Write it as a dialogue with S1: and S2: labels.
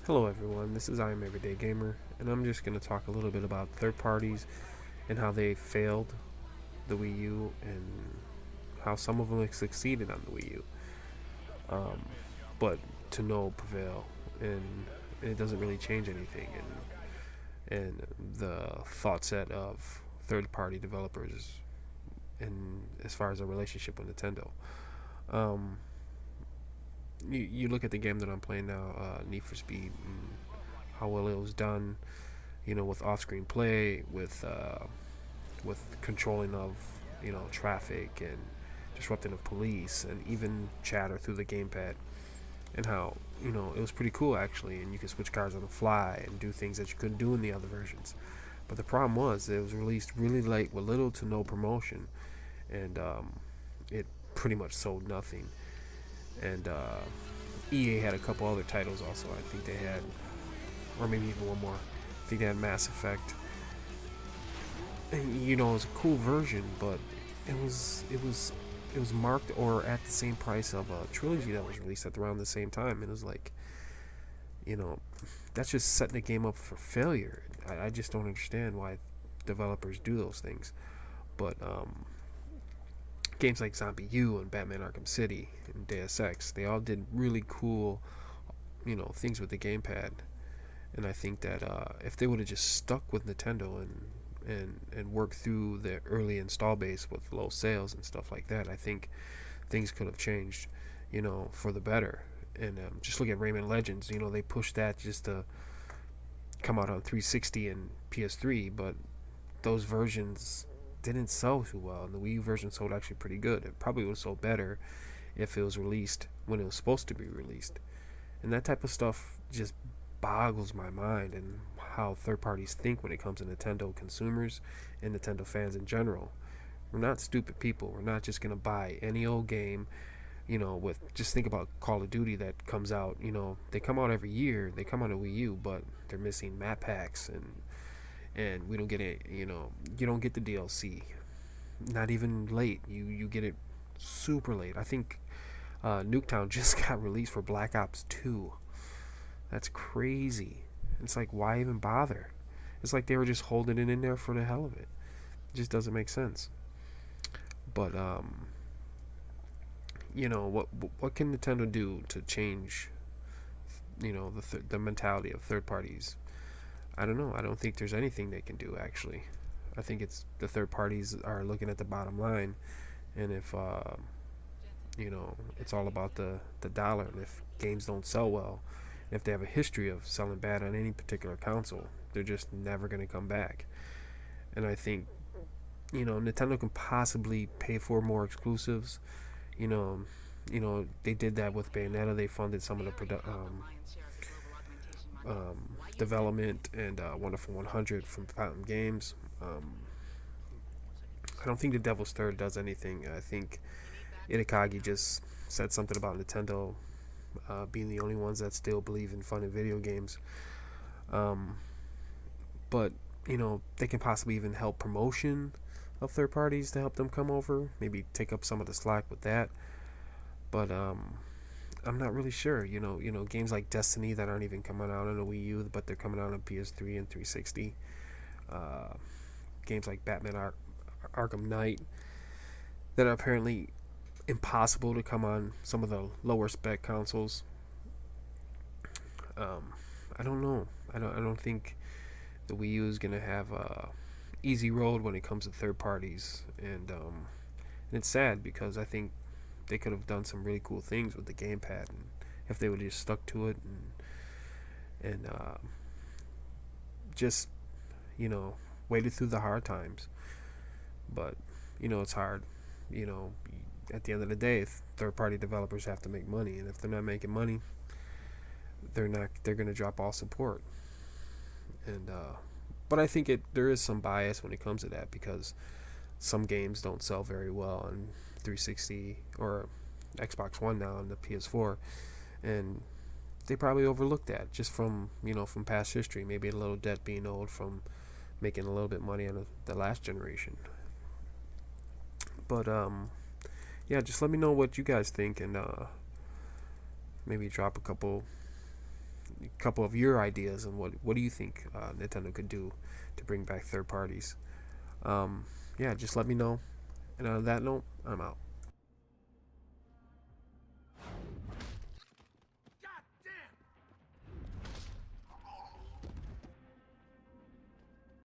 S1: Hello everyone, this is I Am Everyday Gamer, and I'm just going to talk a little bit about third parties and how they failed the Wii U and how some of them have succeeded on the Wii U. Um, but to no prevail, and it doesn't really change anything. And the thought set of third party developers, and as far as a relationship with Nintendo. Um, you look at the game that I'm playing now, Need for Speed, and how well it was done, with off-screen play, with controlling of traffic and disrupting of police, and even chatter through the gamepad, and how it was pretty cool actually, and you could switch cars on the fly and do things that you couldn't do in the other versions. But the problem was it was released really late with little to no promotion, and it pretty much sold nothing. And EA had a couple other titles also. I think they had, or maybe even one more. I think they had Mass Effect, and it was a cool version, but it was marked or at the same price of a trilogy that was released at around the same time, and it was like, you know, that's just setting the game up for failure. I just don't understand why developers do those things. But games like Zombie U and Batman Arkham City and Deus Ex, they all did really cool, things with the gamepad. And I think that if they would have just stuck with Nintendo and worked through the early install base with low sales and stuff like that, I think things could have changed, for the better. And just look at Rayman Legends. They pushed that just to come out on 360 and PS3, but those versions didn't sell too well, and the Wii U version sold actually pretty good. It probably would have sold better if it was released when it was supposed to be released. And that type of stuff just boggles my mind, and how third parties think when it comes to Nintendo consumers and Nintendo fans in general. We're not stupid people. We're not just gonna buy any old game. With just think about Call of Duty that comes out. They come out every year. They come out on Wii U, but they're missing map packs, and we don't get it. You don't get the DLC. Not even late. You get it super late. I think Nuketown just got released for Black Ops 2. That's crazy. It's like, why even bother? It's like they were just holding it in there for the hell of it. It just doesn't make sense. But what can Nintendo do to change, the mentality of third parties? I don't know. I don't think there's anything they can do actually. I think it's the third parties are looking at the bottom line, and if it's all about the dollar. And if games don't sell well, if they have a history of selling bad on any particular console, they're just never going to come back. And I think Nintendo can possibly pay for more exclusives. You know, they did that with Bayonetta. They funded some of the development, and Wonderful 100 from Fountain Games. I don't think the Devil's Third does anything. I think Itakagi just said something about Nintendo being the only ones that still believe in fun in video games. Um, but they can possibly even help promotion of third parties to help them come over. Maybe take up some of the slack with that. But I'm not really sure. Games like Destiny that aren't even coming out on a Wii U, but they're coming out on PS3 and 360. Uh, Games like Arkham Knight that are apparently impossible to come on some of the lower spec consoles. I don't know. I don't think the Wii U is gonna have a easy road when it comes to third parties, and it's sad because I think they could have done some really cool things with the gamepad, and if they would have just stuck to it and just waited through the hard times. But it's hard. You know, at the end of the day, if third-party developers have to make money, and if they're not making money, they're going to drop all support. And but I think there is some bias when it comes to that, because some games don't sell very well on 360 or Xbox One now on the PS4, and they probably overlooked that just from past history. Maybe a little debt being owed from making a little bit money on the last generation. But yeah, just let me know what you guys think, and maybe drop a couple a couple of your ideas and what do you think Nintendo could do to bring back third parties. Yeah, just let me know. And on that note, I'm out.